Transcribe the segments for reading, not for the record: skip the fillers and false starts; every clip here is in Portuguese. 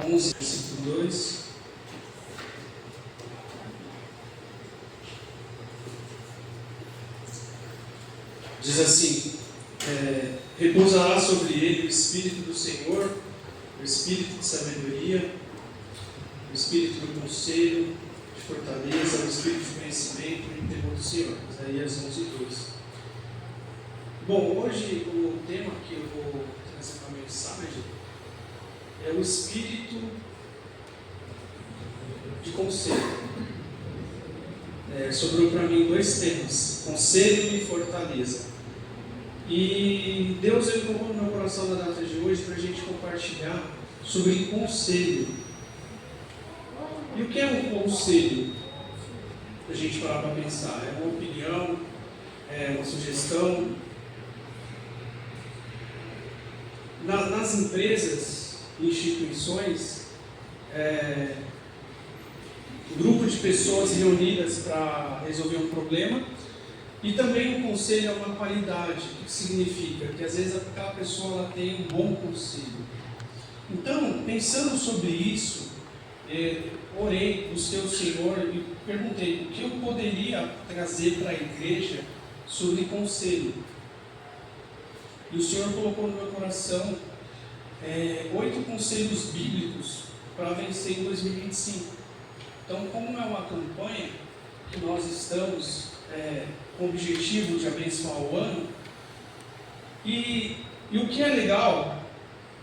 11, versículo 2. Diz assim: repousará sobre ele o Espírito do Senhor, o Espírito de sabedoria, o Espírito do conselho, de fortaleza, o Espírito de conhecimento e de temor do Senhor. Isaías 11, 2. Bom, hoje o tema que eu vou trazer para a mensagem é o Espírito de conselho. Sobrou para mim dois temas: conselho e fortaleza. E Deus colocou no meu coração na data de hoje para a gente compartilhar sobre conselho. E o que é um conselho? A gente parar para pensar. É uma opinião, é uma sugestão. Nas empresas e instituições, um grupo de pessoas reunidas para resolver um problema. E também o conselho é uma qualidade. O que significa? Que às vezes aquela pessoa ela tem um bom conselho. Então, pensando sobre isso, orei, busquei o Senhor e perguntei o que eu poderia trazer para a igreja sobre conselho. E o Senhor colocou no meu coração 8 conselhos bíblicos para vencer em 2025. Então, como é uma campanha que nós estamos com o objetivo de abençoar o ano, e o que é legal,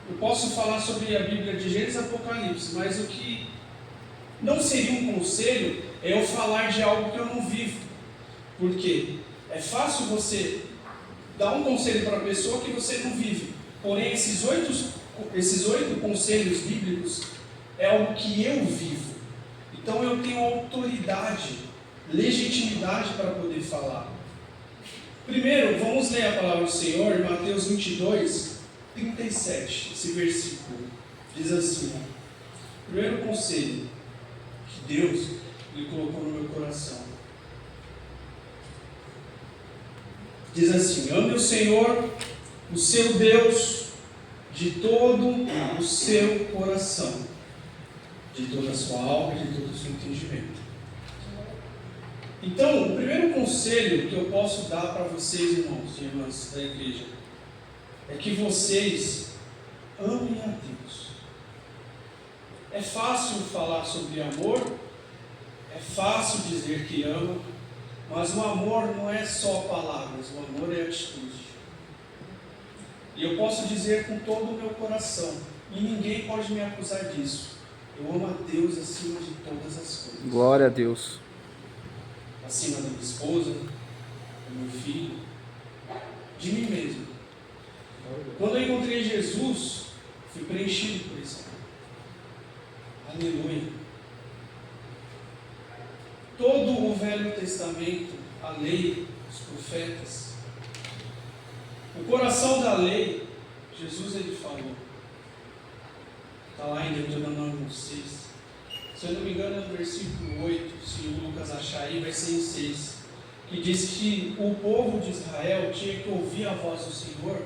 eu posso falar sobre a Bíblia de Gênesis e Apocalipse, mas o que não seria um conselho é eu falar de algo que eu não vivo. Por quê? É fácil você dar um conselho para a pessoa que você não vive. Porém, esses oito conselhos bíblicos é algo que eu vivo. Então eu tenho autoridade, legitimidade para poder falar. Primeiro, vamos ler a palavra do Senhor, Mateus 22, 37, esse versículo. Diz assim: primeiro conselho que Deus lhe colocou no meu coração. Diz assim: ame o Senhor, o seu Deus, de todo o seu coração, de toda a sua alma e de todo o seu entendimento. Então, o primeiro conselho que eu posso dar para vocês, irmãos e irmãs da igreja, é que vocês amem a Deus. É fácil falar sobre amor, é fácil dizer que ama, mas o amor não é só palavras, o amor é atitude. E eu posso dizer com todo o meu coração, e ninguém pode me acusar disso: eu amo a Deus acima de todas as coisas. Glória a Deus. Acima da minha esposa, do meu filho, de mim mesmo. Quando eu encontrei Jesus, fui preenchido por isso. Aleluia. Todo o Velho Testamento, a lei, os profetas, o coração da lei, Jesus ele falou. Está lá em Deuteronômio 6. Se eu não me engano é no versículo 8, se o Lucas achar aí, vai ser em 6, que diz que o povo de Israel tinha que ouvir a voz do Senhor.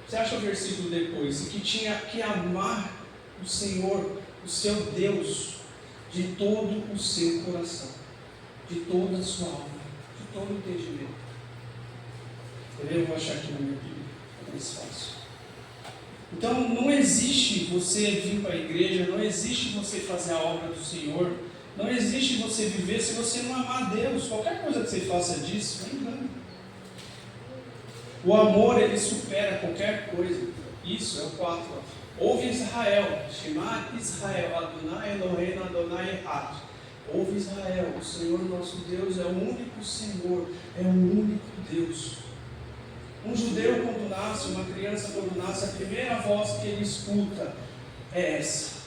Você acha o versículo depois? Que tinha que amar o Senhor, o seu Deus, de todo o seu coração, de toda a sua alma, de todo o entendimento. Eu vou achar aqui na minha Bíblia, é mais fácil. Então, não existe você vir para a igreja, não existe você fazer a obra do Senhor, não existe você viver se você não amar a Deus. Qualquer coisa que você faça disso, não engano. O amor, ele supera qualquer coisa. Isso é o 4. Ouve Israel, Shema Israel, Adonai Eloheinu Adonai Echad. Ouve Israel, o Senhor nosso Deus é o único Senhor, é o único Deus. Um judeu quando nasce, uma criança quando nasce, a primeira voz que ele escuta é essa: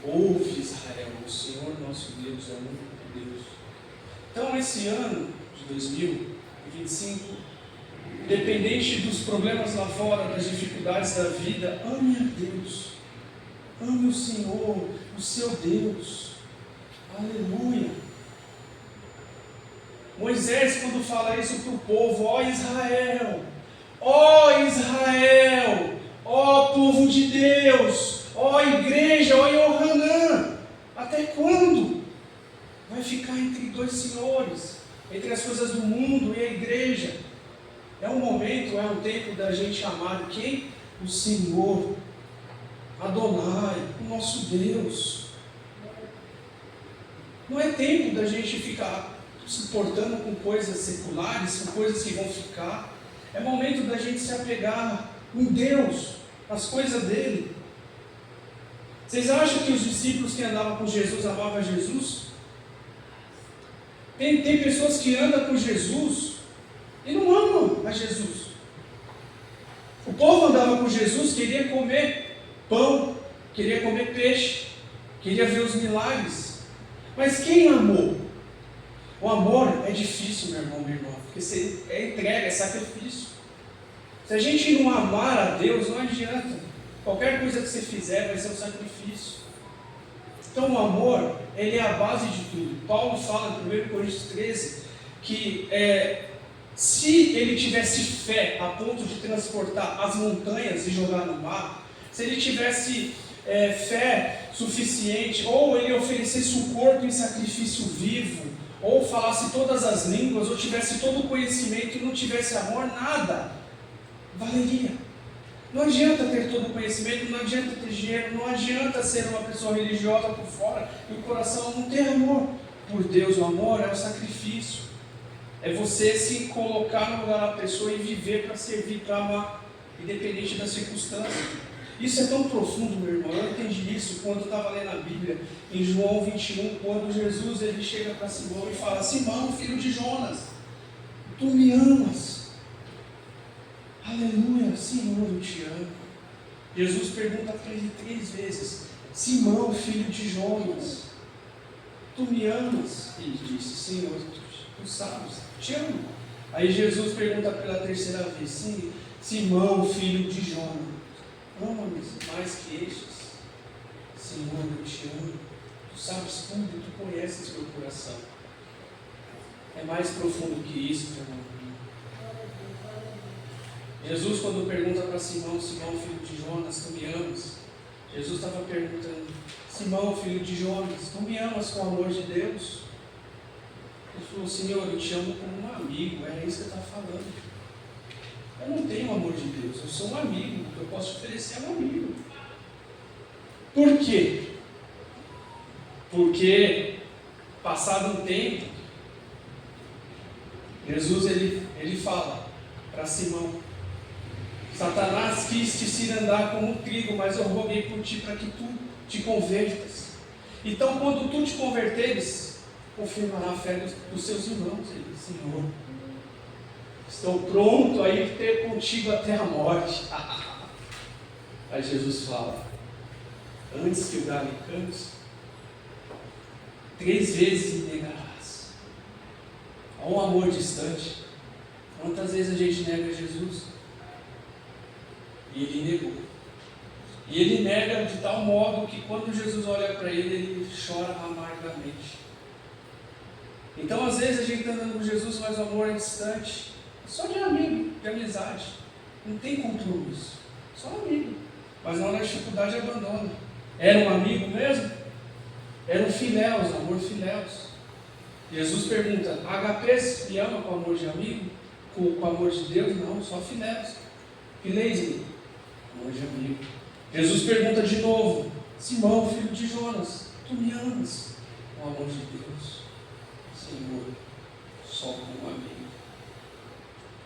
ouve Israel, o Senhor nosso Deus é o único Deus. Então esse ano de 2025, independente dos problemas lá fora, das dificuldades da vida, ame a Deus, ame o Senhor, o seu Deus. Aleluia. Moisés, quando fala isso para o povo: ó Israel, ó gente amar quem? O Senhor, Adonai, o nosso Deus. Não é tempo da gente ficar se portando com coisas seculares, com coisas que vão ficar. É momento da gente se apegar em Deus, as coisas dele. Vocês acham que os discípulos que andavam com Jesus amavam Jesus? Tem pessoas que andam com Jesus e não amam a Jesus. O povo andava com Jesus, queria comer pão, queria comer peixe, queria ver os milagres. Mas quem amou? O amor é difícil, meu irmão, minha irmã, porque você é entrega, é sacrifício. Se a gente não amar a Deus, não adianta. Qualquer coisa que você fizer vai ser um sacrifício. Então o amor, ele é a base de tudo. Paulo fala em 1 Coríntios 13 que se ele tivesse fé a ponto de transportar as montanhas e jogar no mar, se ele tivesse fé suficiente, ou ele oferecesse o corpo em sacrifício vivo, ou falasse todas as línguas, ou tivesse todo o conhecimento e não tivesse amor, nada valeria. Não adianta ter todo o conhecimento, não adianta ter dinheiro, não adianta ser uma pessoa religiosa por fora e o coração não ter amor por Deus. O amor é o sacrifício, é você se colocar no lugar da pessoa e viver para servir, para amar, independente da circunstância. Isso é tão profundo, meu irmão. Eu entendi isso quando eu estava lendo a Bíblia, em João 21, quando Jesus ele chega para Simão e fala: Simão, filho de Jonas, tu me amas? Aleluia, Senhor, eu te amo. Jesus pergunta para ele 3 vezes: Simão, filho de Jonas, tu me amas? Ele disse: Senhor, tu sabes, te amo. Aí Jesus pergunta pela 3ª vez: sim, Simão, filho de Jonas, ama-me mais que estes? Senhor, eu te amo. Tu sabes tudo, tu conheces meu coração. É mais profundo que isso, meu irmão. Jesus, quando pergunta para Simão: Simão, filho de Jonas, tu me amas? Jesus estava perguntando: Simão, filho de Jonas, tu me amas com o amor de Deus? Ele falou: Senhor, eu te amo como um amigo. É isso que eu estava falando. Eu não tenho o amor de Deus, eu sou um amigo. O que eu posso oferecer é um amigo. Por quê? Porque, passado um tempo, Jesus ele fala para Simão: Satanás quis te cirandar como um trigo, mas eu roguei por ti para que tu te convertas. Então, quando tu te converteres, confirmará a fé dos seus irmãos. Ele diz: Senhor, estou pronto a ir ter contigo até a morte. Aí Jesus fala: antes que o galho cante, 3 vezes me negarás. Há um amor distante. Quantas vezes a gente nega Jesus? E ele negou. E ele nega de tal modo que quando Jesus olha para ele, ele chora amargamente. Então, às vezes a gente está andando com Jesus, mas o amor é distante. Só de amigo, de amizade. Não tem compromisso. Só amigo. Mas na hora da dificuldade abandona. Era um amigo mesmo? Era um filéus, amor filéus. Jesus pergunta: HPs me ama com amor de amigo? Com amor de Deus? Não, só filéus. Filéis-me, amor de amigo. Jesus pergunta de novo: Simão, filho de Jonas, tu me amas com amor de Deus? Senhor, só como amigo.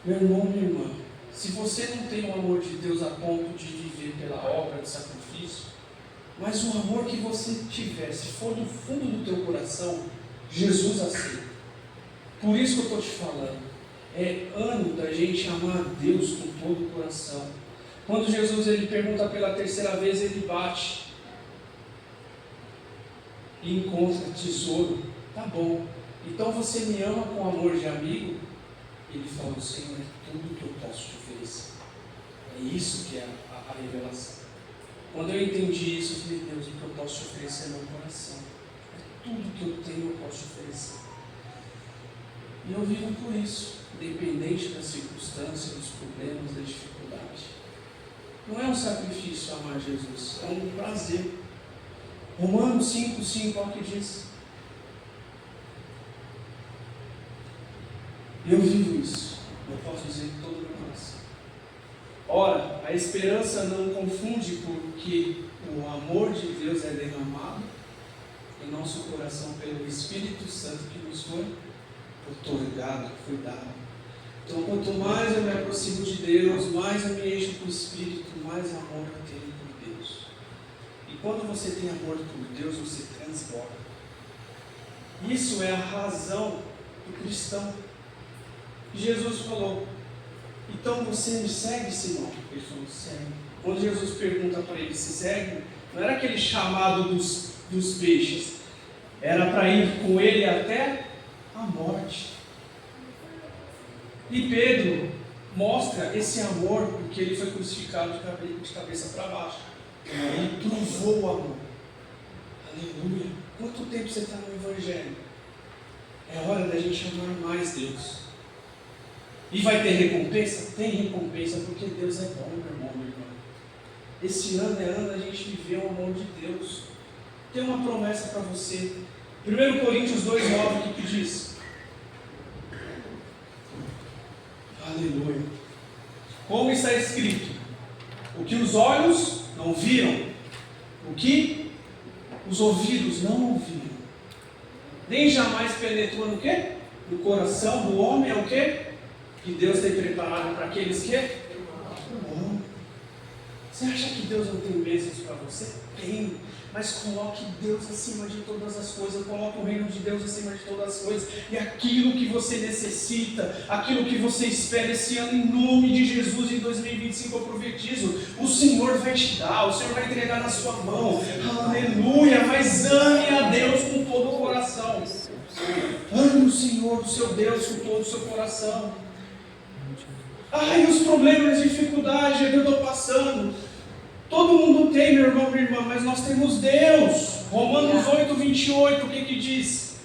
Meu irmão, minha irmã, se você não tem o amor de Deus a ponto de viver pela obra de sacrifício, mas o amor que você tiver, se for do fundo do teu coração, Jesus aceita. Por isso que eu estou te falando, é ano da gente amar a Deus com todo o coração. Quando Jesus ele pergunta pela 3ª vez, ele bate e encontra tesouro. Tá bom, então você me ama com amor de amigo? Ele falou: Senhor, é tudo que eu posso te oferecer. É isso que é a revelação. Quando eu entendi isso, eu falei: Deus, o que eu posso te oferecer é meu coração. É tudo que eu tenho, eu posso te oferecer. E eu vivo por isso, independente das circunstâncias, dos problemas, da dificuldade. Não é um sacrifício amar Jesus, é um prazer. Romanos 5,5, olha o que diz. Eu vivo isso, eu posso dizer com todo o meu coração. A esperança não confunde, porque o amor de Deus é derramado em nosso coração pelo Espírito Santo que nos foi otorgado, que foi dado. Então, quanto mais eu me aproximo de Deus, mais eu me encho do Espírito, mais amor eu tenho por Deus. E quando você tem amor por Deus, você transborda. Isso é a razão do cristão. Jesus falou: então você me segue, Simão? Ele falou: segue. Quando Jesus pergunta para ele se segue, não era aquele chamado dos peixes, era para ir com ele até a morte. E Pedro mostra esse amor porque ele foi crucificado de cabeça para baixo. Ele provou o amor. Aleluia. Quanto tempo você está no Evangelho? É hora da gente amar mais Deus. E vai ter recompensa? Tem recompensa, porque Deus é bom, meu irmão, minha irmã. Esse ano é ano da gente viver o amor de Deus. Tem uma promessa para você. 1 Coríntios 2,9, o que diz? Aleluia. Como está escrito: o que os olhos não viram, o que os ouvidos não ouviram, nem jamais penetrou no quê? No coração do homem, é o quê? Que Deus tem preparado para aqueles que amam. Você acha que Deus não tem bênçãos para você? Tem, mas coloque Deus acima de todas as coisas, coloque o reino de Deus acima de todas as coisas, e aquilo que você necessita, aquilo que você espera esse ano, em nome de Jesus, em 2025 eu profetizo, o Senhor vai te dar, o Senhor vai entregar na sua mão. Aleluia. Mas ame a Deus com todo o coração. Ame o Senhor, o seu Deus, com todo o seu coração. Ai, os problemas, dificuldades que eu estou passando. Todo mundo tem, meu irmão, minha irmã, mas nós temos Deus. Romanos 8, 28, o que diz?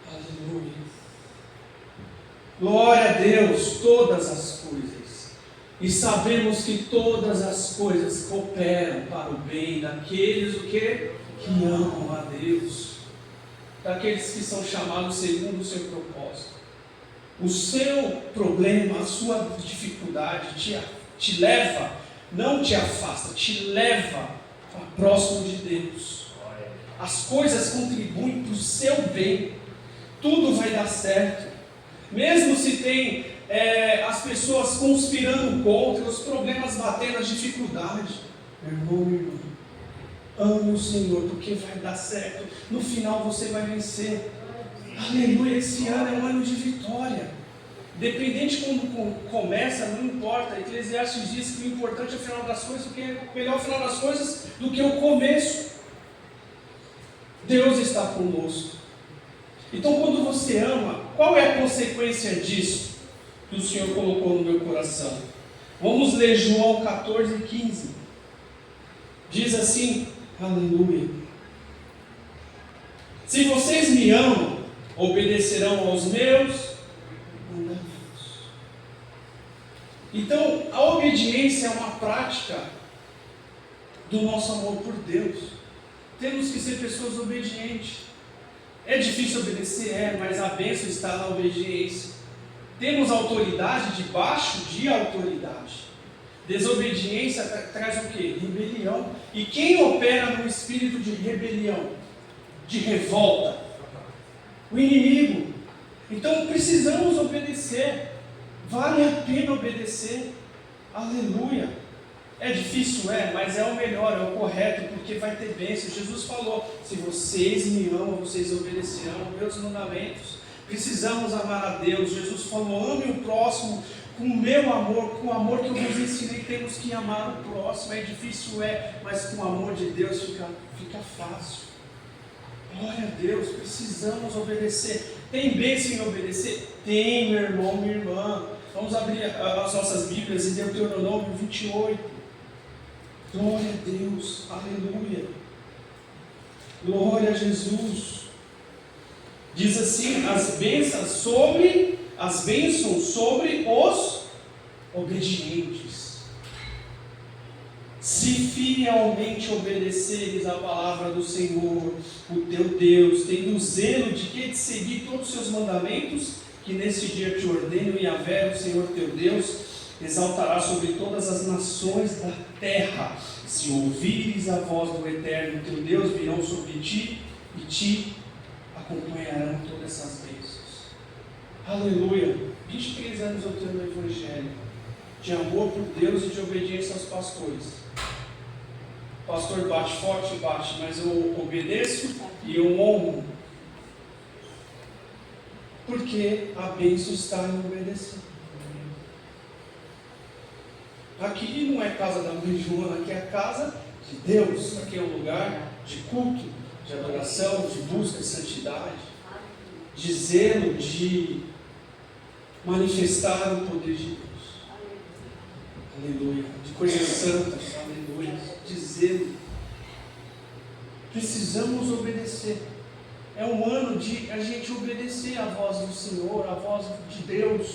Aleluia. Glória a Deus, todas as coisas. E sabemos que todas as coisas cooperam para o bem daqueles que amam a Deus. Daqueles que são chamados segundo o seu propósito. O seu problema, a sua dificuldade te leva, não te afasta, te leva para próximo de Deus. As coisas contribuem para o seu bem, tudo vai dar certo. Mesmo se tem as pessoas conspirando contra, os problemas batendo, as dificuldades, meu irmão, minha irmã, ame o Senhor, porque vai dar certo. No final você vai vencer. Aleluia, esse ano é um ano de vitória. Dependente de quando começa, não importa. Eclesiastes diz que o importante é o final das coisas, porque é melhor o final das coisas do que o começo. Deus está conosco. Então, quando você ama, qual é a consequência disso que o Senhor colocou no meu coração? Vamos ler João 14, 15. Diz assim, aleluia: se vocês me amam, obedecerão aos meus mandamentos. Então, a obediência é uma prática do nosso amor por Deus. Temos que ser pessoas obedientes. É difícil obedecer, mas a bênção está na obediência. Temos autoridade debaixo de autoridade. Desobediência traz o quê? Rebelião. E quem opera no espírito de rebelião, de revolta? O inimigo. Então precisamos obedecer. Vale a pena obedecer. Aleluia. É difícil, mas é o melhor, é o correto, porque vai ter bênção. Jesus falou: se vocês me amam, vocês obedecerão aos meus mandamentos. Precisamos amar a Deus. Jesus falou: ame o próximo com o meu amor, com o amor que eu vos ensinei. Temos que amar o próximo. É difícil, mas com o amor de Deus fica fácil. Glória a Deus, precisamos obedecer. Tem bênção em obedecer? Tem, meu irmão, minha irmã. Vamos abrir as nossas Bíblias em Deuteronômio 28. Glória a Deus, aleluia. Glória a Jesus. Diz assim: as bênçãos sobre os obedientes. Se fielmente obedeceres a palavra do Senhor, o teu Deus, tendo zelo de que de seguir todos os seus mandamentos, que nesse dia te ordeno, Yahvé, o Senhor teu Deus, exaltará sobre todas as nações da terra. Se ouvires a voz do Eterno, teu Deus, virão sobre ti e te acompanharão todas essas bênçãos. Aleluia! 23 anos eu tenho no Evangelho, de amor por Deus e de obediência aos pastores. O pastor bate forte, bate, mas eu obedeço e eu honro. Porque a bênção está em obedecer. Aqui não é casa da mãe Joana, aqui é a casa de Deus. Aqui é um lugar de culto, de adoração, de busca de santidade, de zelo, de manifestar o poder de Deus. Aleluia. De coisas santas, aleluia. De zelo. Precisamos obedecer. É um ano de a gente obedecer a voz do Senhor, a voz de Deus,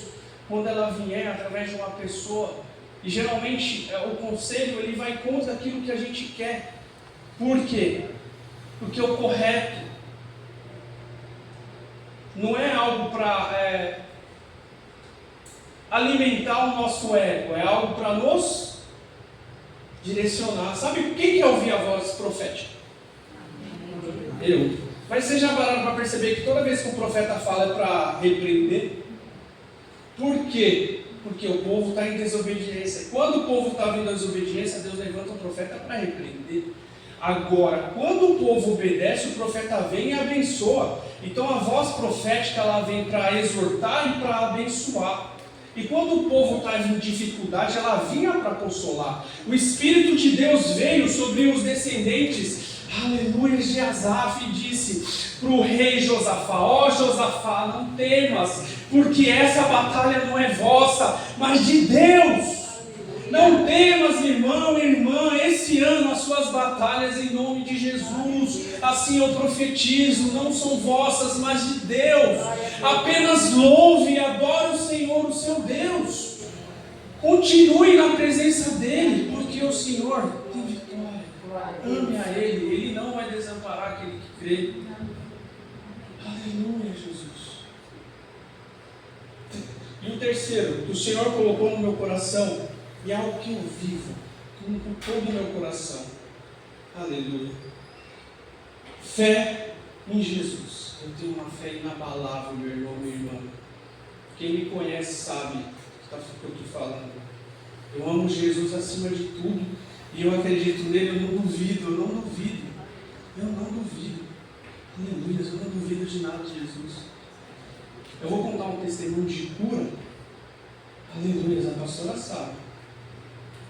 quando ela vier através de uma pessoa. E geralmente o conselho ele vai contra aquilo que a gente quer. Por quê? Porque o correto não é algo para alimentar o nosso ego, é algo para nos direcionar. Sabe quem quer ouvir a voz profética? Eu. Mas vocês já pararam para perceber que toda vez que o profeta fala é para repreender? Por quê? Porque o povo está em desobediência. Quando o povo está vindo à desobediência, Deus levanta o profeta para repreender. Agora, quando o povo obedece, o profeta vem e abençoa. Então a voz profética ela vem para exortar e para abençoar. E quando o povo está em dificuldade, ela vinha para consolar. O Espírito de Deus veio sobre os descendentes, aleluia, de Asaf, e disse para o rei Josafá: ó Josafá, não temas, porque essa batalha não é vossa, mas de Deus. Não temas, irmão e irmã, esse ano as suas batalhas em nome de Jesus, assim eu profetizo, não são vossas, mas de Deus. Apenas louve e adore o Senhor, o seu Deus. Continue na presença dEle, porque o Senhor tem vitória. Ame a Ele, Ele não vai desamparar aquele que crê. Aleluia, Jesus. E o terceiro, que o Senhor colocou no meu coração, e é algo que eu vivo com todo o meu coração. Aleluia. Fé em Jesus. Eu tenho uma fé inabalável, meu irmão, minha irmã. Quem me conhece sabe o que eu estou falando. Eu amo Jesus acima de tudo. E eu acredito nele, eu não duvido. Eu não duvido. Aleluia, eu não duvido de nada de Jesus. Eu vou contar um testemunho de cura. Aleluia, a pastora sabe.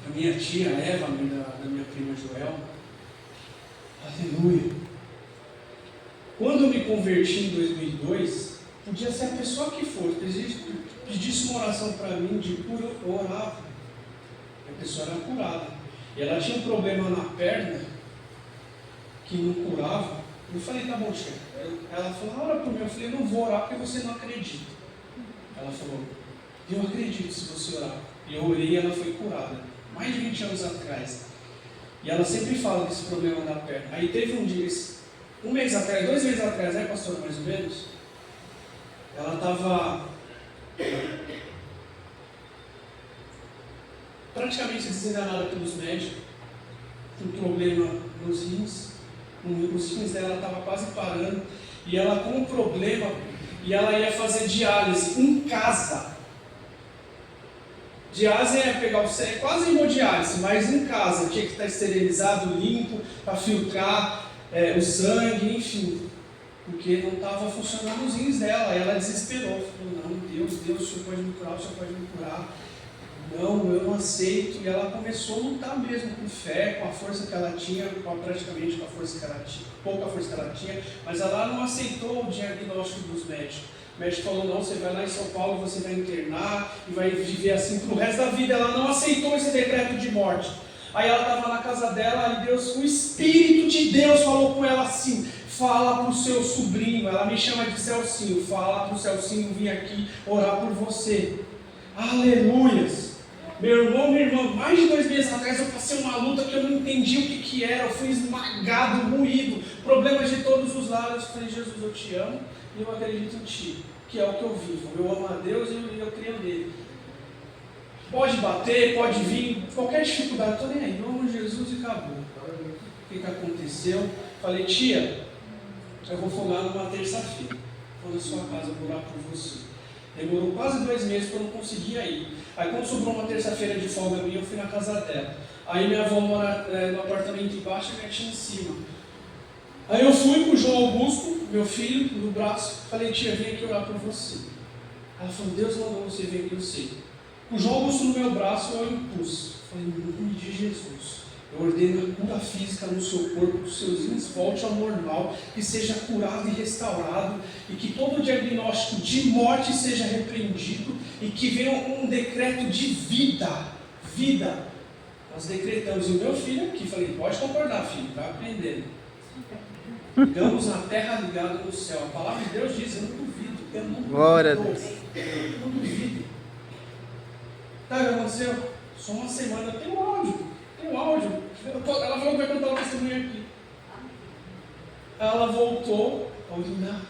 A minha tia Eva, mãe da minha prima Joel. Aleluia. Quando eu me converti em 2002, podia ser a pessoa que for, pedisse uma oração para mim de cura, eu orava. A pessoa era curada. E ela tinha um problema na perna que não curava. Eu falei: tá bom, tia. Ela falou: ora por mim. Eu falei: eu não vou orar porque você não acredita. Ela falou: eu acredito se você orar. E eu orei e ela foi curada. Mais de 20 anos atrás. E ela sempre fala desse problema da perna. Aí teve um dia, 2 meses atrás, né, pastor, mais ou menos? Ela estava praticamente desenganada pelos médicos, com problema nos rins. Os rins dela estavam quase parando. E ela com um problema, e ela ia fazer diálise em casa. Diálise é pegar o sangue, quase hemodiálise, mas em casa, tinha que estar esterilizado, limpo, para filtrar o sangue, enfim, porque não estava funcionando os rins dela. Aí ela desesperou, falou: não, Deus, o Senhor pode me curar, o Senhor pode me curar. Não, eu não aceito. E ela começou a lutar mesmo com fé, com a força que ela tinha, praticamente com a força que ela tinha, pouca força que ela tinha, mas ela não aceitou o diagnóstico dos médicos. O médico falou: não, você vai lá em São Paulo, você vai internar e vai viver assim pro resto da vida. Ela não aceitou esse decreto de morte. Aí ela estava na casa dela e Deus, o Espírito de Deus falou com ela assim: fala para o seu sobrinho, ela me chama de Celcinho, fala para o Celcinho vir aqui orar por você. Aleluias! Meu irmão, minha irmã, mais de 2 meses atrás eu passei uma luta que eu não entendi o que era. Eu fui esmagado, moído, problemas de todos os lados. Eu falei: Jesus, eu te amo e eu acredito em ti, que é o que eu vivo. Eu amo a Deus e eu creio nele. Pode bater, pode vir, qualquer dificuldade, estou nem aí, em nome de Jesus e acabou. O que aconteceu? Falei, tia, eu vou folgar numa terça-feira. Vou na sua casa, vou orar por você. Demorou quase 2 meses para eu não conseguir ir. Aí quando sobrou uma terça-feira de folga minha, eu fui na casa dela. Aí minha avó mora no apartamento embaixo e minha tia em cima. Aí eu fui com o João Augusto, meu filho, no braço. Falei, tia, vem aqui orar por você. Ela falou, Deus mandou você vir aqui, eu sei. Com o João Augusto no meu braço, eu impus. Falei, no nome de Jesus, eu ordeno a cura física no seu corpo, que os seus rins volte ao normal, que seja curado e restaurado, e que todo diagnóstico de morte seja repreendido, e que venha um decreto de vida. Vida. Nós decretamos. E o meu filho aqui, falei, pode concordar, filho, vai aprendendo. Ligamos na terra, ligado no céu. A palavra de Deus diz, eu não duvido. Eu não duvido. Glória a Deus. Eu não duvido. Sabe o que aconteceu? Só uma semana, tem um áudio. Ela falou que vai contar o testemunho aqui. Ela voltou a urinar,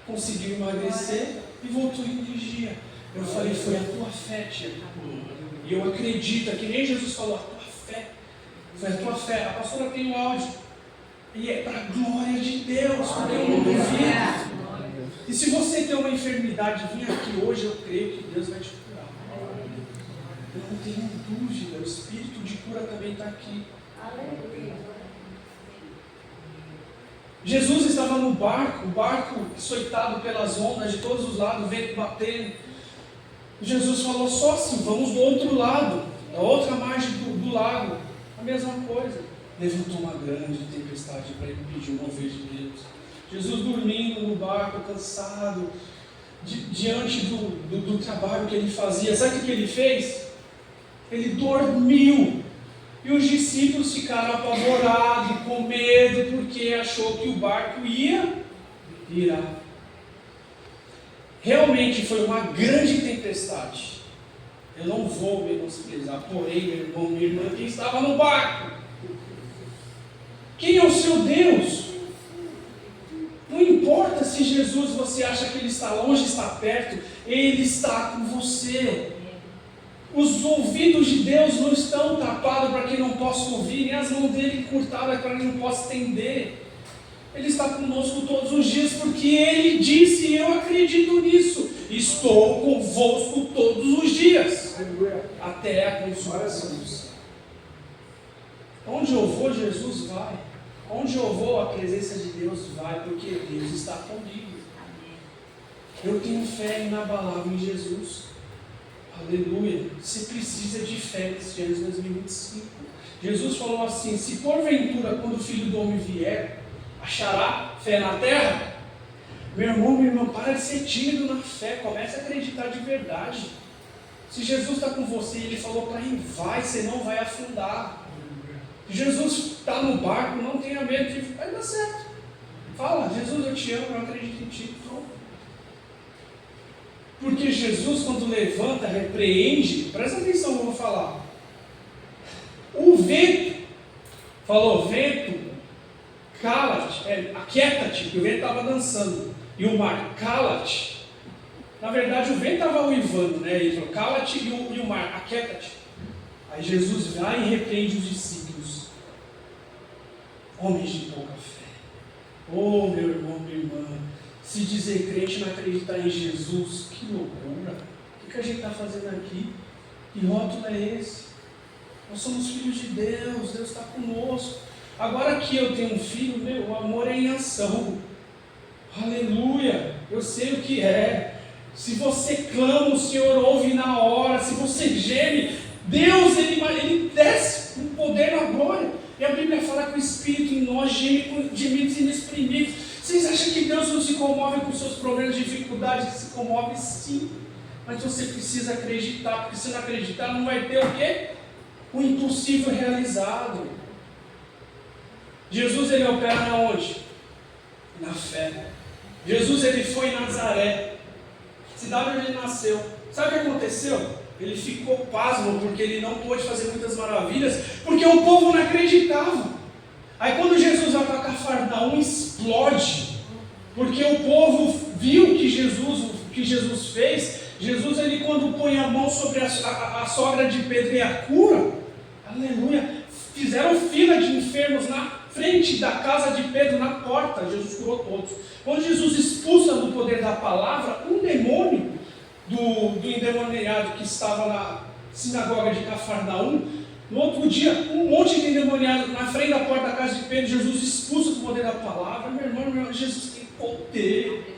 conseguiu emagrecer e voltou em energia. Eu falei, foi a tua fé, tia. E eu acredito, que nem Jesus falou, a tua fé. Foi a tua fé. A pastora tem o áudio. E é para a glória de Deus, porque eu não duvido. E se você tem uma enfermidade, vem aqui hoje, eu creio que Deus vai te curar. Eu não tenho dúvida, o Espírito de cura também está aqui. Jesus estava no barco, o barco açoitado pelas ondas de todos os lados, o vento batendo. Jesus falou só assim, vamos do outro lado, da outra margem do lago. A mesma coisa. Levantou uma grande tempestade para ele pedir uma vez de Deus. Jesus dormindo no barco, cansado, diante do trabalho que ele fazia. Sabe o que ele fez? Ele dormiu. E os discípulos ficaram apavorados, com medo, porque achou que o barco ia virar. Realmente foi uma grande tempestade. Eu não vou menosprezar, porém, meu irmão, minha irmã, quem estava no barco? Quem é o seu Deus? Não importa se Jesus, você acha que Ele está longe, está perto, Ele está com você. Os ouvidos de Deus não estão tapados para que não possa ouvir, nem as mãos dele encurtadas para que não possa estender. Ele está conosco todos os dias, porque Ele disse, e eu acredito nisso, estou convosco todos os dias, até a consumação do céu. Onde eu vou, Jesus vai. Onde eu vou, a presença de Deus vai, porque Deus está comigo. Eu tenho fé inabalável em Jesus. Aleluia. Você precisa de fé nesse ano de 2025. Jesus falou assim, se porventura, quando o Filho do Homem vier, achará fé na terra? Meu irmão, minha irmã, para de ser tímido na fé, comece a acreditar de verdade. Se Jesus está com você e Ele falou para ir, vai, você não vai afundar. Se Jesus está no barco, não tenha medo, vai dar certo. Fala, Jesus, eu te amo, eu acredito em ti. Porque Jesus, quando levanta, repreende, presta atenção no que eu vou falar. O vento, falou, vento, cala-te, aquieta-te, porque o vento estava dançando. E o mar, cala-te. Na verdade, o vento estava uivando, né? Ele falou, cala-te, e o mar, aquieta-te. Aí Jesus vai e repreende os discípulos. Homens de pouca fé. Oh, meu irmão, minha irmã. Se dizer crente não acreditar em Jesus, que loucura. O que a gente está fazendo aqui? Que rótulo é esse? Nós somos filhos de Deus, Deus está conosco. Agora que eu tenho um filho, meu, o amor é em ação. Aleluia, eu sei o que é. Se você clama, o Senhor ouve na hora. Se você geme, Deus ele desce com poder na glória. E a Bíblia fala que o Espírito em nós geme com gemidos inexprimíveis. Vocês acham que Deus não se comove com seus problemas, dificuldades? Ele se comove sim. Mas você precisa acreditar, porque se não acreditar, não vai ter o quê? O impossível realizado. Jesus, ele opera na onde? Na fé. Jesus, ele foi em Nazaré, cidade onde ele nasceu. Sabe o que aconteceu? Ele ficou pasmo, porque ele não pôde fazer muitas maravilhas, porque o povo não acreditava. Aí quando Jesus vai para Cafarnaum, explode, porque o povo viu o que Jesus fez, Jesus, ele quando põe a mão sobre a sogra de Pedro e a cura, aleluia, fizeram fila de enfermos na frente da casa de Pedro, na porta. Jesus curou todos. Quando Jesus expulsa no poder da palavra um demônio do endemoniado que estava na sinagoga de Cafarnaum, no outro dia, um monte de endemoniado na frente da porta da casa de Pedro, Jesus expulsa no poder da palavra. Meu irmão, Jesus tem poder.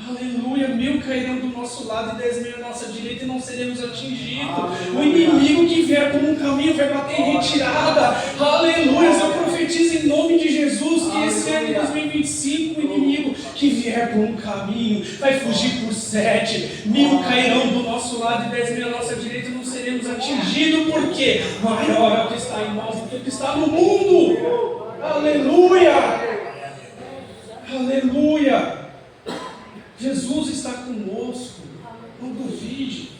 Aleluia, 1000 cairão do nosso lado e 10.000 à nossa direita e não seremos atingidos. Aleluia. O inimigo que vier por um caminho vai bater em retirada. Aleluia, eu profetizo em nome de Jesus que esse ano de 2025 o inimigo que vier por um caminho vai fugir por 7. 1000 cairão do nosso lado e 10.000 à nossa direita e não seremos atingidos, porque maior é o que está em nós do que o que está no mundo. Aleluia, aleluia. Jesus está conosco, não duvide.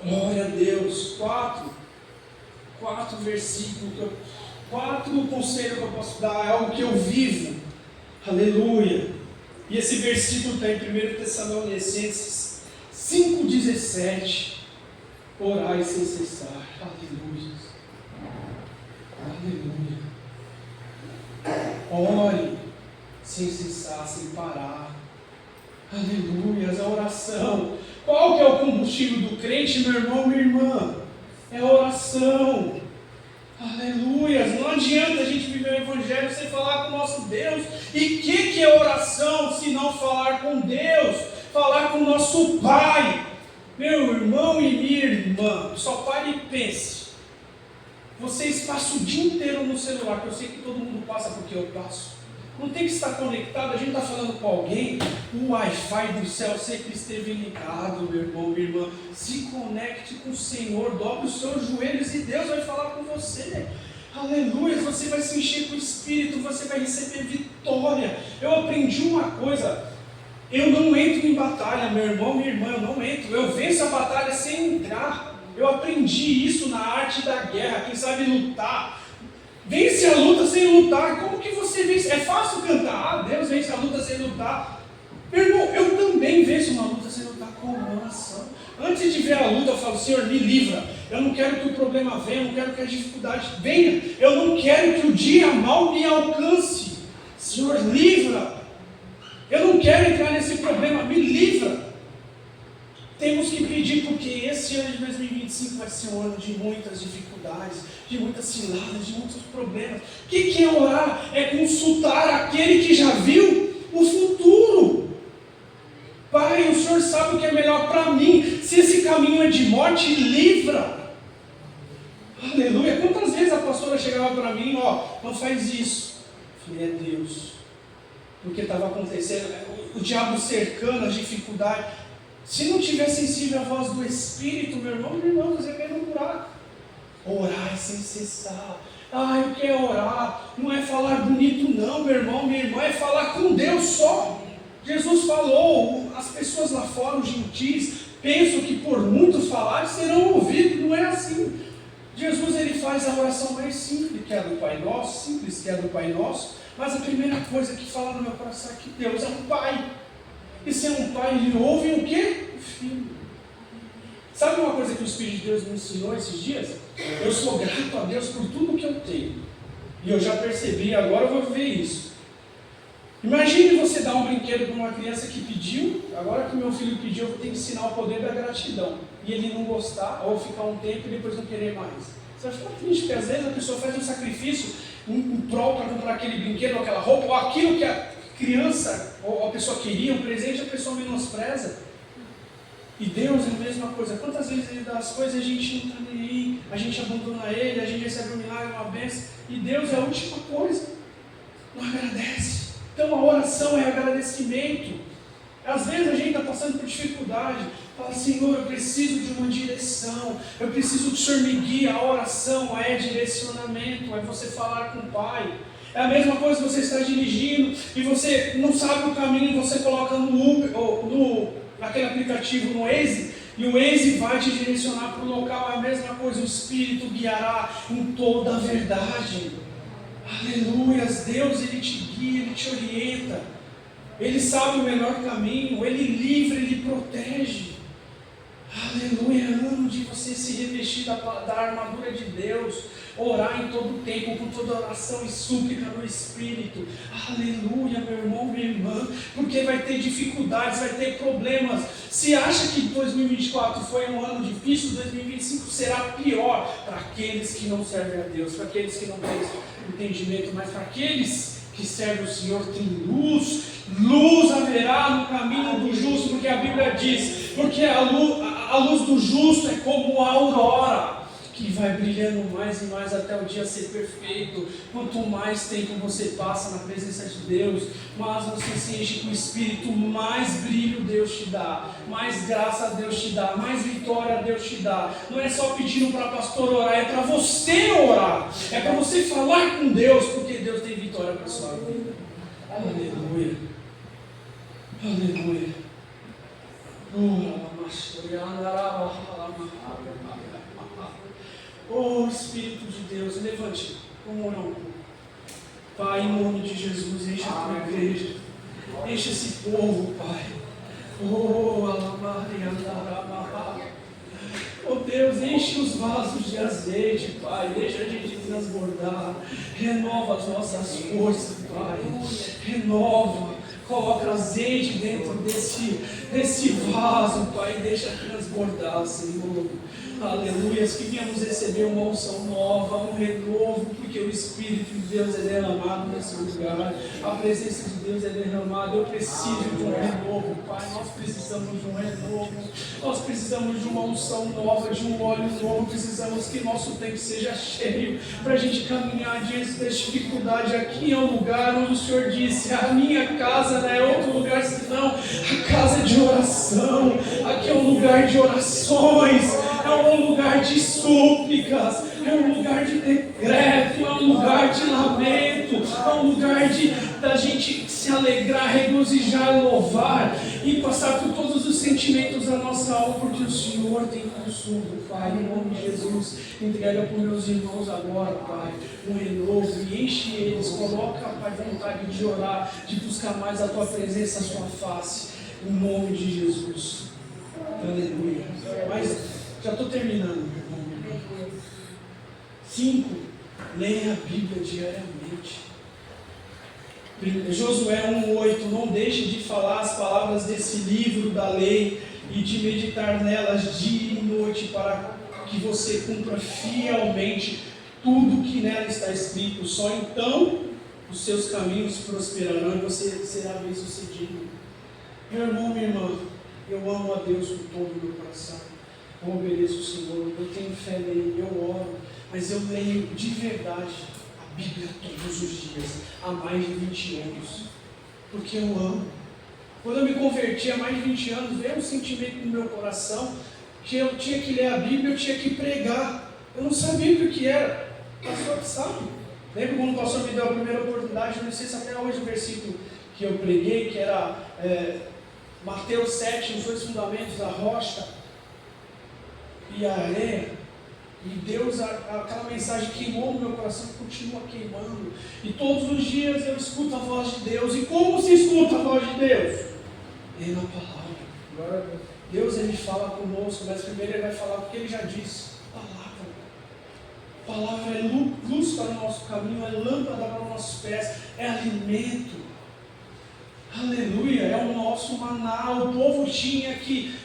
Glória a Deus. 4 versículos, 4 conselhos que eu posso dar, é algo que eu vivo. Aleluia. E esse versículo está em 1 Tessalonicenses 5,17. Orai sem cessar. Aleluia. Aleluia. Ore sem cessar, sem parar. Aleluia, a oração. Qual que é o combustível do crente, meu irmão, minha irmã? É a oração. Aleluia, não adianta a gente viver o evangelho sem falar com o nosso Deus. E o que é oração se não falar com Deus? Falar com o nosso Pai. Meu irmão e minha irmã, só pare e pense. Vocês passam o dia inteiro no celular, que eu sei que todo mundo passa porque eu passo. Não tem que estar conectado, a gente está falando com alguém, o Wi-Fi do céu sempre esteve ligado, meu irmão, minha irmã. Se conecte com o Senhor, dobre os seus joelhos e Deus vai falar com você. Aleluia, você vai se encher com o Espírito, você vai receber vitória. Eu aprendi uma coisa, eu não entro em batalha, meu irmão, minha irmã, eu não entro. Eu venço a batalha sem entrar. Eu aprendi isso na arte da guerra, quem sabe lutar. Vence a luta sem lutar. Como que você vence? É fácil cantar, Deus vence a luta sem lutar. Meu irmão, eu também venço uma luta sem lutar com oração. Antes de ver a luta, eu falo, Senhor, me livra. Eu não quero que o problema venha, eu não quero que a dificuldade venha. Eu não quero que o dia mal me alcance. Senhor, livra. Eu não quero entrar nesse problema, me livra. Temos que pedir, porque esse ano de 2025 vai ser um ano de muitas dificuldades, de muitas ciladas, de muitos problemas. O que é orar? É consultar aquele que já viu o futuro. Pai, o Senhor sabe o que é melhor para mim. Se esse caminho é de morte, livra. Aleluia. Quantas vezes a pastora chegava para mim, não faz isso. Eu falei, é Deus. Porque estava acontecendo, o diabo cercando, as dificuldades. Se não tiver sensível à voz do Espírito, meu irmão, você vai cair no buraco. Orar sem cessar. O que é orar? Não é falar bonito não, meu irmão, minha irmã, é falar com Deus só. Jesus falou, as pessoas lá fora, os gentis, pensam que por muito falar serão ouvidos. Não é assim. Jesus, ele faz a oração mais simples, que é a do Pai Nosso, mas a primeira coisa que fala no meu coração é que Deus é um Pai. E ser um pai, ele ouve o quê? O filho. Sabe uma coisa que o Espírito de Deus me ensinou esses dias? Eu sou grato a Deus por tudo que eu tenho. E eu já percebi, agora eu vou ver isso. Imagine você dar um brinquedo para uma criança que pediu, agora que meu filho pediu, eu vou ter que ensinar o poder da gratidão. E ele não gostar, ou ficar um tempo e depois não querer mais. Você vai ficar triste, porque às vezes a pessoa faz um sacrifício em prol para comprar aquele brinquedo, aquela roupa, ou aquilo que a criança ou a pessoa queria, um presente, a pessoa menospreza. E Deus é a mesma coisa. Quantas vezes Ele dá as coisas e a gente não está nem aí, a gente abandona Ele, a gente recebe um milagre, uma bênção, e Deus é a última coisa. Não agradece. Então a oração é agradecimento. Às vezes a gente está passando por dificuldade, fala, Senhor, eu preciso de uma direção, eu preciso que o Senhor me guie. A oração é direcionamento, é você falar com o Pai. É a mesma coisa que você está dirigindo e você não sabe o caminho, você coloca no Uber, ou naquele aplicativo, no Waze, e o Waze vai te direcionar para o local. É a mesma coisa, o Espírito guiará em toda a verdade. Aleluia, Deus, Ele te guia, Ele te orienta. Ele sabe o melhor caminho, Ele livra, Ele protege. Aleluia, ano de você se revestir da armadura de Deus, orar em todo tempo, com toda oração e súplica no Espírito. Aleluia, meu irmão, minha irmã, porque vai ter dificuldades, vai ter problemas. Se acha que 2024 foi um ano difícil, 2025 será pior para aqueles que não servem a Deus, para aqueles que não têm entendimento, mas para aqueles que servem o Senhor tem luz. Luz haverá no caminho do justo, porque a Bíblia diz, porque a luz do justo é como a aurora, que vai brilhando mais e mais até o dia ser perfeito. Quanto mais tempo você passa na presença de Deus, mais você se enche com o Espírito, mais brilho Deus te dá, mais graça Deus te dá, mais vitória Deus te dá. Não é só pedindo para pastor orar, é para você orar, é para você falar com Deus, porque Deus tem vitória para a sua vida. Aleluia, aleluia. Oh Espírito de Deus, levante, vamos orar um pouco. Pai, em nome de Jesus, enche a tua igreja, enche esse povo, Pai. Oh Deus, enche os vasos de azeite, Pai, deixa a gente transbordar, renova as nossas forças, Pai, renova. Coloca azeite dentro desse vaso, Pai, deixa transbordar, Senhor. Aleluia, que venhamos receber uma unção nova, um renovo, porque o Espírito de Deus é derramado nesse lugar, a presença de Deus é derramada. Eu preciso de um renovo, Pai, nós precisamos de um renovo, nós precisamos de uma unção nova, de um óleo novo, precisamos que nosso tempo seja cheio, para a gente caminhar diante das dificuldades. Aqui é um lugar onde o Senhor disse, a minha casa não é outro lugar senão a casa de oração. Aqui é um lugar de orações, é um lugar de súplicas, é um lugar de decreto, é um lugar de lamento, é um lugar da gente se alegrar, regozijar, louvar e passar por todos os sentimentos da nossa alma, porque o Senhor tem consumo, Pai, em nome de Jesus. Entrega para os meus irmãos agora, Pai, um renovo e enche eles, coloca, Pai, vontade de orar, de buscar mais a Tua presença, a Sua face, em nome de Jesus. Aleluia. Mas já estou terminando, meu irmão. 5. Leia a Bíblia diariamente. Josué 1,8. Não deixe de falar as palavras desse livro da lei e de meditar nelas dia e noite, para que você cumpra fielmente tudo que nela está escrito. Só então os seus caminhos prosperarão e você será bem sucedido. Meu irmão, minha irmã, eu amo a Deus com todo o meu coração. Eu obedeço o Senhor, eu tenho fé nele, eu oro, mas eu leio de verdade a Bíblia todos os dias, há mais de 20 anos, porque eu amo. Quando eu me converti há mais de 20 anos, veio um sentimento no meu coração que eu tinha que ler a Bíblia, eu tinha que pregar. Eu não sabia o que era, o pastor sabe. Lembro quando o pastor me deu a primeira oportunidade, eu não sei se até hoje o versículo que eu preguei, que era Mateus 7, os 2 fundamentos da rocha e a areia, e Deus, aquela mensagem queimou no meu coração e continua queimando, e todos os dias eu escuto a voz de Deus. E como se escuta a voz de Deus? É na palavra. Agora, Deus, Ele fala conosco, mas primeiro Ele vai falar porque Ele já disse, palavra é luz para o nosso caminho, é lâmpada para os nossos pés, é alimento. Aleluia, é o nosso maná. O povo tinha que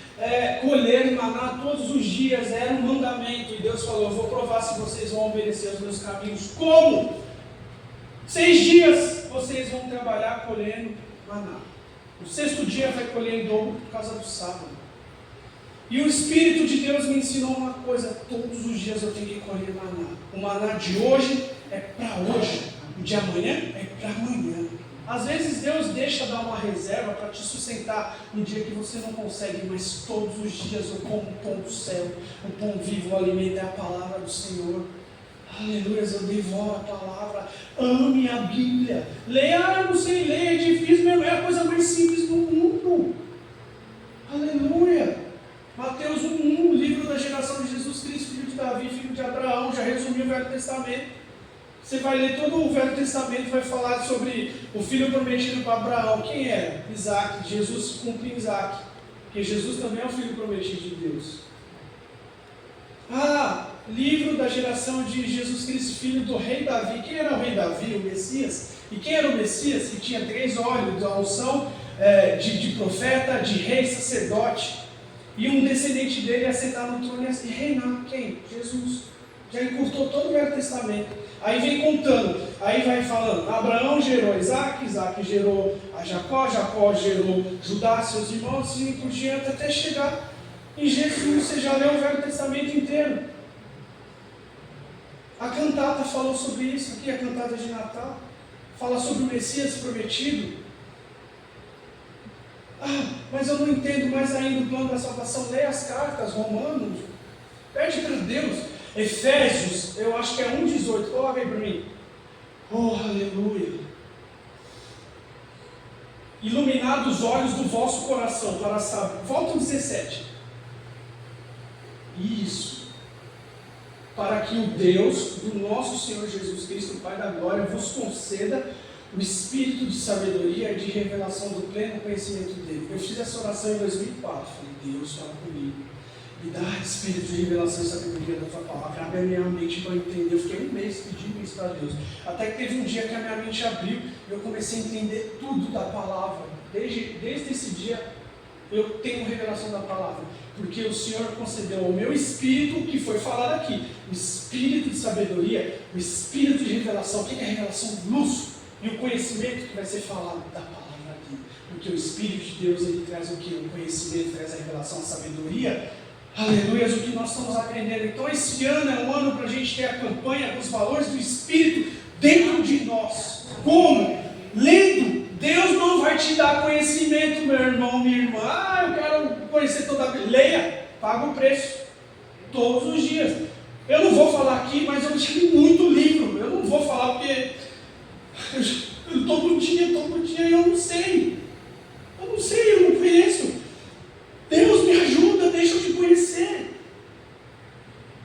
colher maná todos os dias, era um mandamento, e Deus falou, eu vou provar se vocês vão obedecer aos meus caminhos. Como? 6 dias vocês vão trabalhar colhendo maná, o 6º dia vai colher em dobro por causa do sábado. E o Espírito de Deus me ensinou uma coisa, todos os dias eu tenho que colher maná. O maná de hoje é para hoje, o de amanhã é para amanhã. Às vezes Deus deixa dar uma reserva para te sustentar no dia que você não consegue, mas todos os dias eu como o pão do céu, o pão vivo, o alimento é a palavra do Senhor. Aleluia, eu devoro a palavra, ame a Bíblia. Leia, não sei ler, é difícil mesmo, é a coisa mais simples do mundo. Aleluia. Mateus 1:1, livro da geração de Jesus Cristo, filho de Davi, filho de Abraão, já resumiu o Velho Testamento. Você vai ler todo o Velho Testamento, vai falar sobre o filho prometido para Abraão. Quem era? Isaac. Jesus cumpre Isaac. Porque Jesus também é o filho prometido de Deus. Livro da geração de Jesus Cristo, filho do rei Davi. Quem era o rei Davi? O Messias. E quem era o Messias? Que tinha 3 olhos, a unção de profeta, de rei, sacerdote. E um descendente dele ia sentar no trono e reinar. Quem? Jesus. Já encurtou todo o Velho Testamento. Aí vem contando, aí vai falando, Abraão gerou Isaac, Isaac gerou a Jacó, Jacó gerou Judá, seus irmãos, e por diante até chegar em Jesus. Você já leu o Velho Testamento inteiro. A cantata falou sobre isso aqui, a cantata de Natal. Fala sobre o Messias prometido. Mas eu não entendo mais ainda o plano da salvação. Leia as cartas, Romanos. Pede para Deus. Efésios, eu acho que é 1,18. Coloca aí para mim. Oh, aleluia. Iluminados os olhos do vosso coração, para saber. Volta ao 17. Isso. Para que o Deus do nosso Senhor Jesus Cristo, Pai da Glória, vos conceda o espírito de sabedoria e de revelação do pleno conhecimento dele. Eu fiz essa oração em 2004. Falei, Deus, fala comigo. Me dá espírito de revelação e sabedoria da tua palavra. Abre a minha mente para eu entender. Eu fiquei 1 mês pedindo isso para Deus. Até que teve um dia que a minha mente abriu e eu comecei a entender tudo da palavra. Desde esse dia eu tenho revelação da palavra. Porque o Senhor concedeu ao meu espírito o que foi falado aqui. O espírito de sabedoria, o espírito de revelação. O que é revelação? Luz. E o conhecimento que vai ser falado da palavra aqui. Porque o Espírito de Deus, ele traz o que? O conhecimento, traz a revelação, a sabedoria. Aleluia, o que nós estamos aprendendo. Então esse ano é um ano para a gente ter a campanha com os valores do Espírito dentro de nós. Como? Lendo. Deus não vai te dar conhecimento, meu irmão, minha irmã. Eu quero conhecer toda a Bíblia. Leia, paga o preço. Todos os dias. Eu não vou falar aqui, mas eu tive muito livro. Eu não vou falar porque todo dia eu não sei. Eu não conheço. Deus me ajuda, deixa eu te conhecer.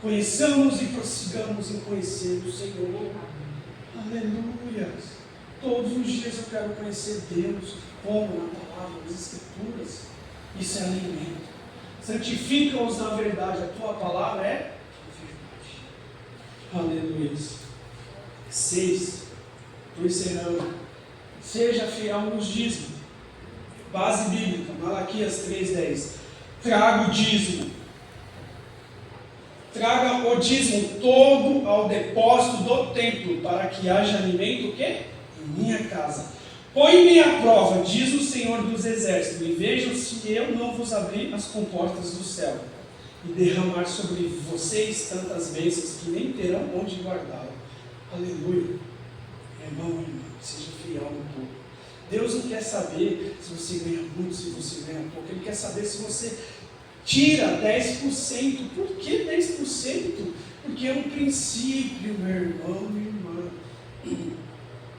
Conheçamos e prossigamos em conhecer o Senhor. Aleluia. Todos os dias eu quero conhecer Deus, como na palavra, nas Escrituras. Isso é alimento. Santifica-os na verdade. A tua palavra é verdade. Aleluia. 6. Estou encerrando. Seja fiel nos dízimos. Base bíblica, Malaquias 3,10. Traga o dízimo. Traga o dízimo todo ao depósito do templo, para que haja alimento o quê? Em minha casa. Põe-me à prova, diz o Senhor dos Exércitos, e vejam se eu não vos abrir as comportas do céu, e derramar sobre vocês tantas bênçãos que nem terão onde guardá-la. Aleluia. Irmão, irmã, seja fiel no pouco. Deus não quer saber se você ganha muito, se você ganha pouco. Ele quer saber se você tira 10%. Por que 10%? Porque é um princípio, meu irmão, minha irmã.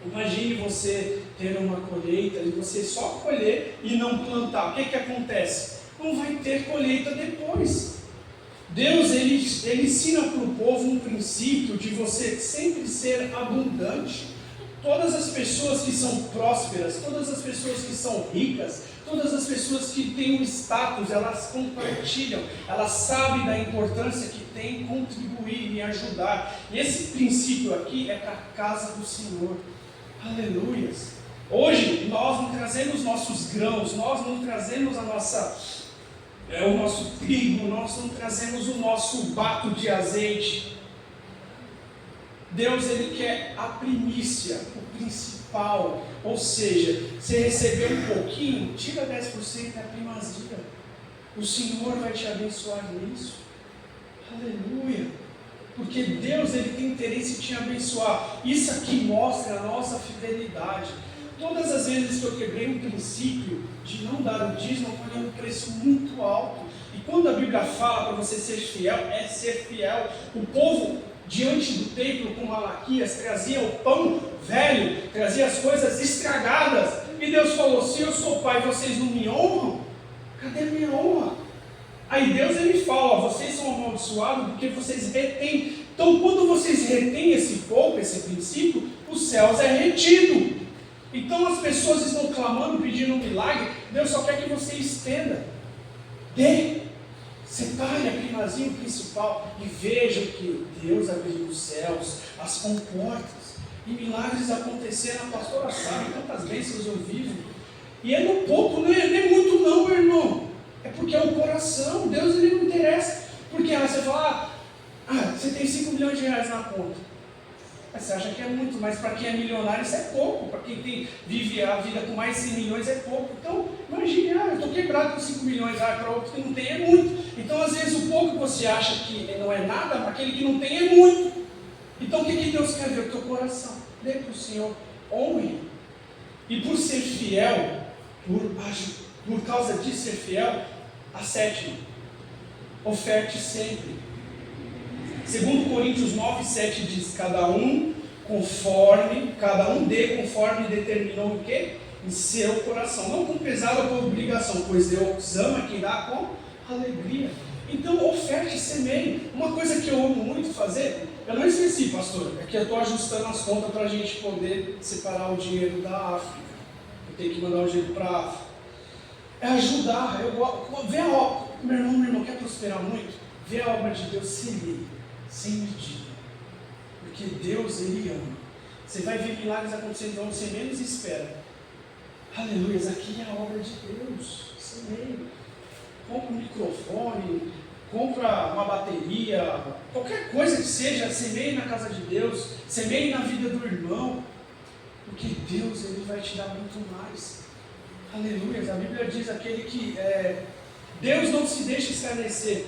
Imagine você ter uma colheita e você só colher e não plantar. O que acontece? Não vai ter colheita depois. Deus ele ensina para o povo um princípio de você sempre ser abundante. Todas as pessoas que são prósperas, todas as pessoas que são ricas, todas as pessoas que têm um status, elas compartilham, elas sabem da importância que tem em contribuir e ajudar. E esse princípio aqui é para a casa do Senhor. Aleluias. Hoje nós não trazemos nossos grãos, nós não trazemos o nosso trigo, nós não trazemos o nosso baco de azeite. Deus ele quer a primícia, o principal, ou seja, você recebeu um pouquinho, tira 10%, é a primazia. O Senhor vai te abençoar nisso. Aleluia. Porque Deus ele tem interesse em te abençoar. Isso aqui mostra a nossa fidelidade. Todas as vezes que eu quebrei um princípio de não dar o dízimo, eu paguei um preço muito alto. E quando a Bíblia fala para você ser fiel, é ser fiel. O povo diante do templo com Malaquias trazia o pão velho, trazia as coisas estragadas. E Deus falou, se eu sou pai e vocês não me honram, cadê a minha honra? Aí Deus ele fala, vocês são amaldiçoados porque vocês retêm. Então quando vocês retém esse fogo, esse princípio, os céus é retido. Então as pessoas estão clamando, pedindo um milagre, Deus só quer que você estenda. Dê, separe a primazia principal e veja que Deus abriu os céus, as comportas, e milagres aconteceram. A pastora sabe quantas bênçãos eu vivo. E é no pouco, não é muito não, meu irmão. É porque é o coração. Deus ele não interessa. Porque você fala, você tem 5 milhões de reais na conta. Você acha que é muito, mas para quem é milionário isso é pouco. Para quem vive a vida com mais de 100 milhões é pouco. Então, imagine, eu estou quebrado com 5 milhões, para outro que não tem é muito. Então, às vezes, o pouco que você acha que não é nada, para aquele que não tem é muito. Então, o que Deus quer ver? O teu coração. Dê para o Senhor, honre. E por ser fiel, por causa de ser fiel, a sétima, oferte sempre. Segundo Coríntios 9:7 diz, cada um dê conforme determinou o quê? Em seu coração, não com pesar ou por obrigação, pois Deus ama quem dá com alegria. Então oferte, semeie. Uma coisa que eu amo muito fazer, eu não esqueci, pastor, é que eu estou ajustando as contas para a gente poder separar o dinheiro da África. Eu tenho que mandar o dinheiro para a África. É ajudar, ver a obra. Meu irmão, quer prosperar muito? Vê a obra de Deus, semeie, sem medida. Porque Deus, Ele ama. Você vai ver milagres acontecendo onde você menos espera. Aleluia, aqui é a obra de Deus. Semeie. Compra um microfone, compra uma bateria, qualquer coisa que seja, semeie na casa de Deus, semeie na vida do irmão. Porque Deus, Ele vai te dar muito mais. Aleluia, a Bíblia diz aquele que Deus não se deixa escarnecer.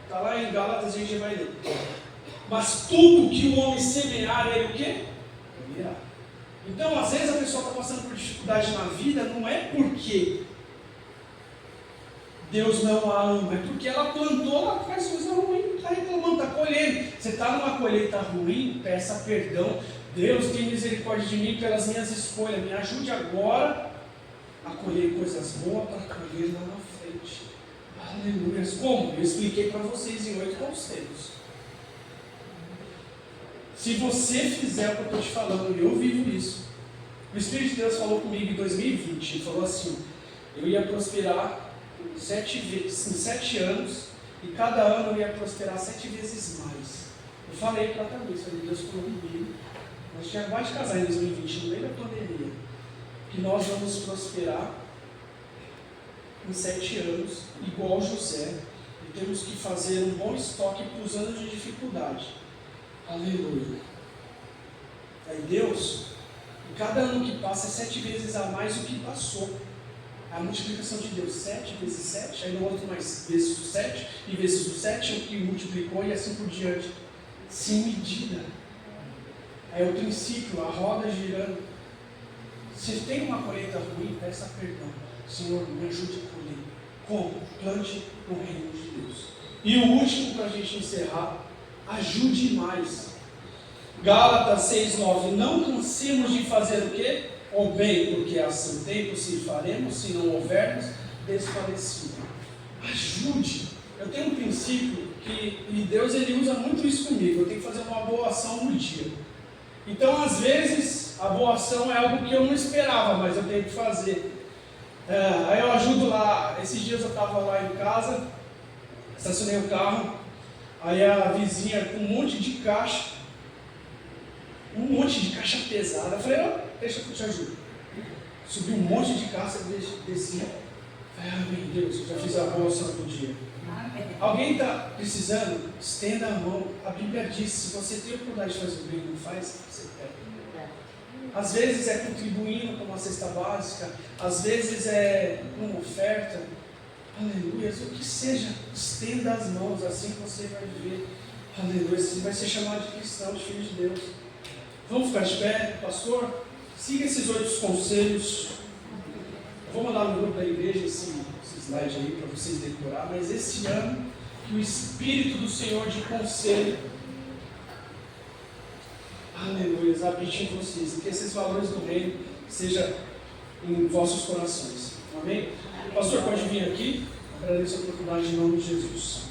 Está lá em Gálatas, a gente vai ler. Mas tudo que o homem semear, ele o quê? Virá. Então, às vezes a pessoa está passando por dificuldade na vida, não é porque Deus não a ama, é porque ela plantou lá atrás coisa ruim, está reclamando, está colhendo. Você está numa colheita ruim, peça perdão. Deus tem misericórdia de mim pelas minhas escolhas, me ajude agora a colher coisas boas para colher lá na frente. Aleluia. Como? Eu expliquei para vocês em 8 conselhos. Se você fizer o que eu estou te falando, e eu vivo isso. O Espírito de Deus falou comigo em 2020, ele falou assim, eu ia prosperar 7 anos, e cada ano eu ia prosperar 7 vezes mais. Eu falei para a cabeça, Deus falou comigo, nós tínhamos acabado de casar em 2020, no meio da pandemia, que nós vamos prosperar em 7 anos, igual José, e temos que fazer um bom estoque para os anos de dificuldade. Aleluia. Aí Deus, em cada ano que passa é 7 vezes a mais do que passou. A multiplicação de Deus, 7 vezes 7, aí no outro mais vezes o 7, e vezes o 7 é o que multiplicou e assim por diante. Sem medida. É o princípio, a roda girando. Se tem uma colheita ruim, peça perdão. Senhor, me ajude a colher. Como? Plante no reino de Deus. E o último, para a gente encerrar, ajude mais. Gálatas 6:9. Não cansemos de fazer o quê? O bem, porque assim tempo se faremos, se não houvermos desfalecido. Ajude. Eu tenho um princípio e Deus ele usa muito isso comigo. Eu tenho que fazer uma boa ação no dia. Então, às vezes, a boa ação é algo que eu não esperava, mas eu tenho que fazer. Aí eu ajudo lá. Esses dias eu estava lá em casa, estacionei o carro, aí a vizinha com um monte de caixa pesada. Eu falei, deixa que eu te ajudo. Subi um monte de caixa, desci. Falei, meu Deus, eu já fiz a boa ação do dia. Alguém está precisando? Estenda a mão. A Bíblia diz, se você tem a oportunidade de fazer o bem e não faz, você perde. Às vezes é contribuindo com uma cesta básica, às vezes é uma oferta. Aleluia, o que seja, estenda as mãos, assim você vai ver. Aleluia, você vai ser chamado de cristão, de filho de Deus. Vamos ficar de pé, pastor? Siga esses 8 conselhos. Eu vou mandar no grupo da igreja esse slide aí para vocês decorar, mas esse ano, que o Espírito do Senhor de conselho, aleluia, habite em vocês, e que esses valores do reino sejam em vossos corações. Amém? Pastor, pode vir aqui. Agradeço a oportunidade em nome de Jesus.